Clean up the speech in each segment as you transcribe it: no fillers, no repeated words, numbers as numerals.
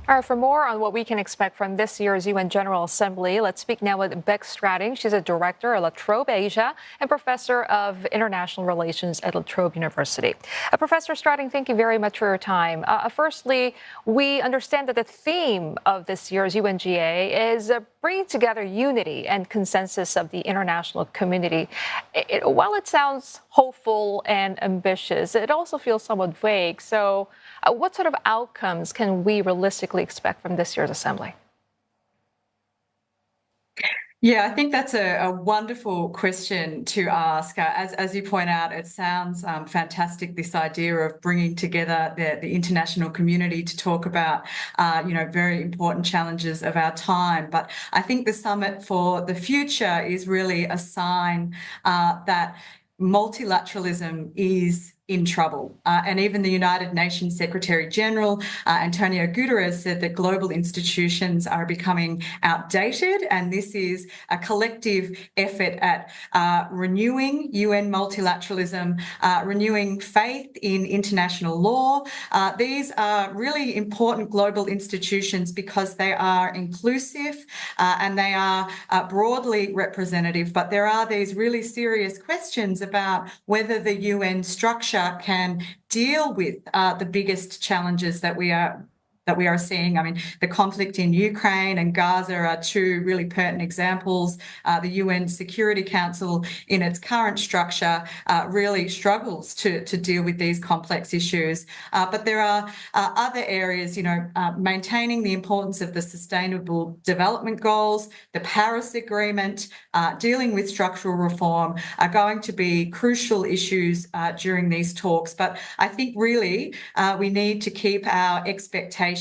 All right, for more on what we can expect from this year's UN General Assembly, let's speak now with Beck Stratting. She's a director at La Trobe Asia and professor of international relations at La Trobe University. Professor Stratting, thank you very much for your time. Firstly, we understand that the theme of this year's UNGA is bringing together unity and consensus of the international community. While it sounds hopeful and ambitious, it also feels somewhat vague. So, what sort of outcomes can we realistically expect from this year's assembly? Yeah, I think that's a wonderful question to ask. As you point out, it sounds fantastic, this idea of bringing together the international community to talk about, very important challenges of our time. But I think the Summit for the Future is really a sign that multilateralism is in trouble. And even the United Nations Secretary General, Antonio Guterres, said that global institutions are becoming outdated. And this is a collective effort at renewing UN multilateralism, renewing faith in international law. These are really important global institutions because they are inclusive and they are broadly representative. But there are these really serious questions about whether the UN structure can deal with the biggest challenges that we are seeing. I mean, the conflict in Ukraine and Gaza are two really pertinent examples. The UN Security Council, in its current structure, really struggles to deal with these complex issues. But there are other areas, maintaining the importance of the Sustainable Development Goals, the Paris Agreement, dealing with structural reform are going to be crucial issues during these talks. But I think really we need to keep our expectations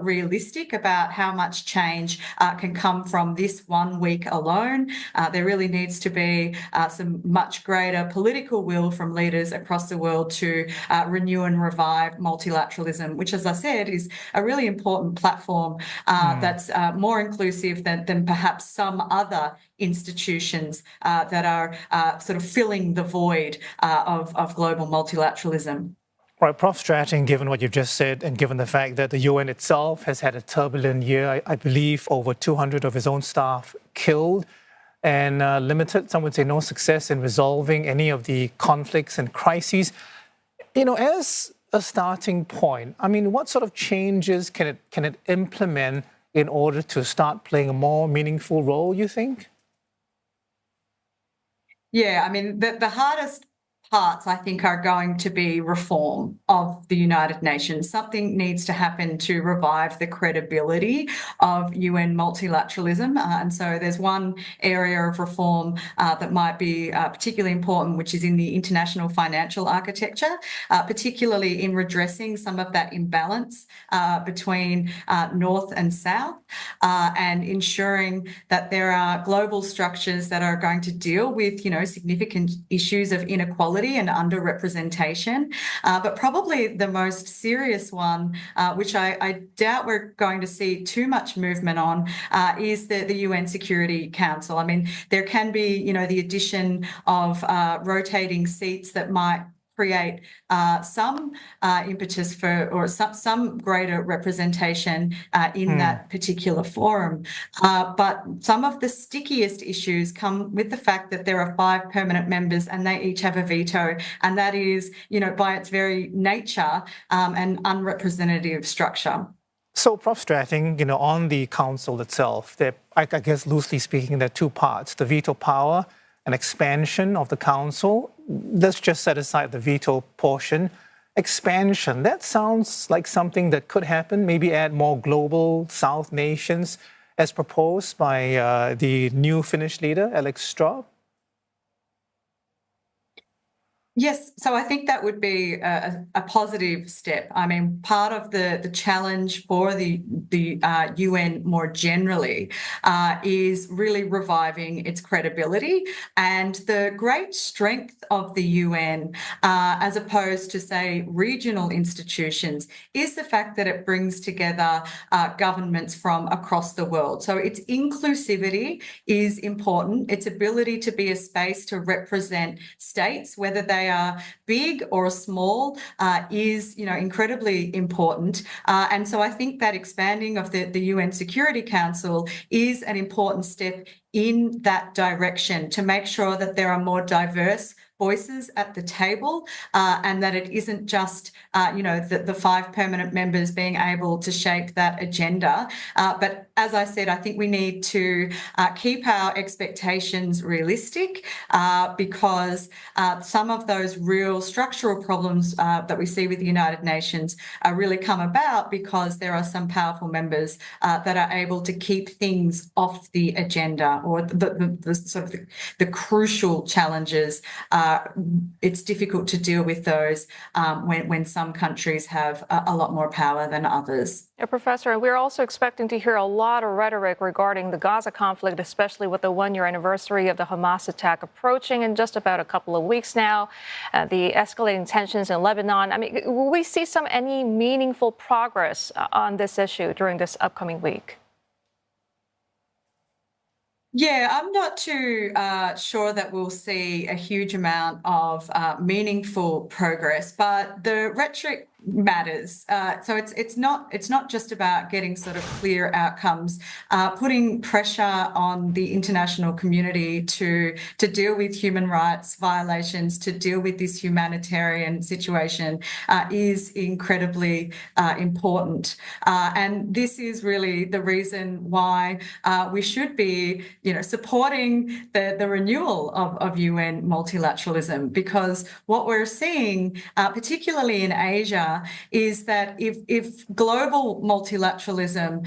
realistic about how much change can come from this 1 week alone. There really needs to be some much greater political will from leaders across the world to renew and revive multilateralism, which, as I said, is a really important platform that's more inclusive than perhaps some other institutions that are sort of filling the void of global multilateralism. Right, Prof. Stratting, given what you've just said and given the fact that the UN itself has had a turbulent year, I believe over 200 of its own staff killed and limited, some would say no success in resolving any of the conflicts and crises. As a starting point, I mean, what sort of changes can it implement in order to start playing a more meaningful role, you think? Yeah, I mean, the hardest parts, I think, are going to be reform of the United Nations. Something needs to happen to revive the credibility of UN multilateralism. And so there's one area of reform that might be particularly important, which is in the international financial architecture, particularly in redressing some of that imbalance between North and South and ensuring that there are global structures that are going to deal with, significant issues of inequality and underrepresentation. But probably the most serious one, which I doubt we're going to see too much movement on, is the UN Security Council. I mean, there can be, the addition of rotating seats that might create some impetus for or some greater representation in that particular forum. But some of the stickiest issues come with the fact that there are 5 permanent members and they each have a veto. And that is, by its very nature, an unrepresentative structure. So, Prof. Stratting, on the council itself, I guess loosely speaking, there are 2 parts: the veto power and expansion of the council. Let's just set aside the veto portion. Expansion, that sounds like something that could happen, maybe add more global South nations as proposed by the new Finnish leader, Alex Straub. Yes, so I think that would be a positive step. I mean, part of the challenge for the UN more generally is really reviving its credibility. And the great strength of the UN, as opposed to, say, regional institutions, is the fact that it brings together governments from across the world. So its inclusivity is important. Its ability to be a space to represent states, whether they they are big or small, is, incredibly important. And so I think that expanding of the UN Security Council is an important step in that direction to make sure that there are more diverse voices at the table, and that it isn't just, the 5 permanent members being able to shape that agenda. But as I said, I think we need to keep our expectations realistic, because some of those real structural problems that we see with the United Nations really come about because there are some powerful members that are able to keep things off the agenda, or the sort of the crucial challenges. It's difficult to deal with those when some countries have a lot more power than others. Yeah, Professor, we're also expecting to hear a lot of rhetoric regarding the Gaza conflict, especially with the one-year anniversary of the Hamas attack approaching in just about a couple of weeks now. The escalating tensions in Lebanon. I mean, will we see any meaningful progress on this issue during this upcoming week? Yeah, I'm not too sure that we'll see a huge amount of meaningful progress, but the rhetoric matters. So it's not just about getting sort of clear outcomes. Putting pressure on the international community to deal with human rights violations, to deal with this humanitarian situation is incredibly important. And this is really the reason why we should be, supporting the renewal of UN multilateralism, because what we're seeing, particularly in Asia, is that if global multilateralism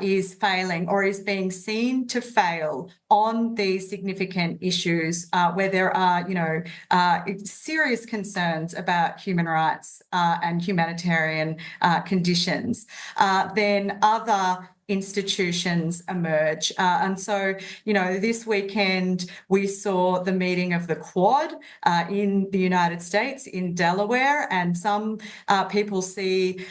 is failing or is being seen to fail on these significant issues where there are, serious concerns about human rights and humanitarian conditions, then other institutions emerge. And so, this weekend we saw the meeting of the Quad in the United States, in Delaware, and some people see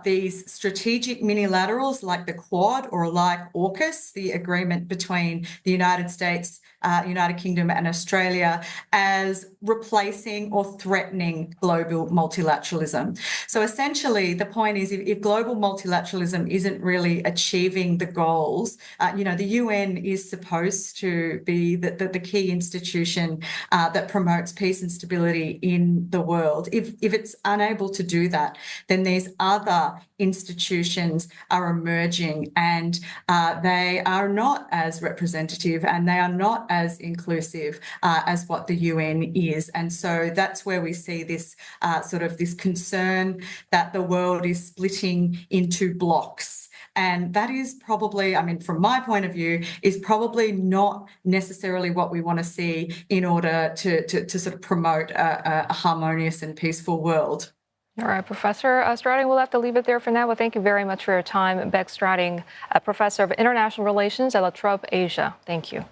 these strategic minilaterals like the Quad or like AUKUS, the agreement between the United States, United Kingdom and Australia, as replacing or threatening global multilateralism. So essentially, the point is, if global multilateralism isn't really achieving the goals, the UN is supposed to be the key institution that promotes peace and stability in the world. If it's unable to do that, then these other institutions are emerging, and they are not as representative and they are not as inclusive as what the UN is. And so that's where we see this this concern that the world is splitting into blocks. And that is probably, from my point of view, is probably not necessarily what we want to see in order to sort of promote a harmonious and peaceful world. All right, Professor Strading, we'll have to leave it there for now. Well, thank you very much for your time. Beck Strading, Professor of International Relations at La Trobe, Asia. Thank you.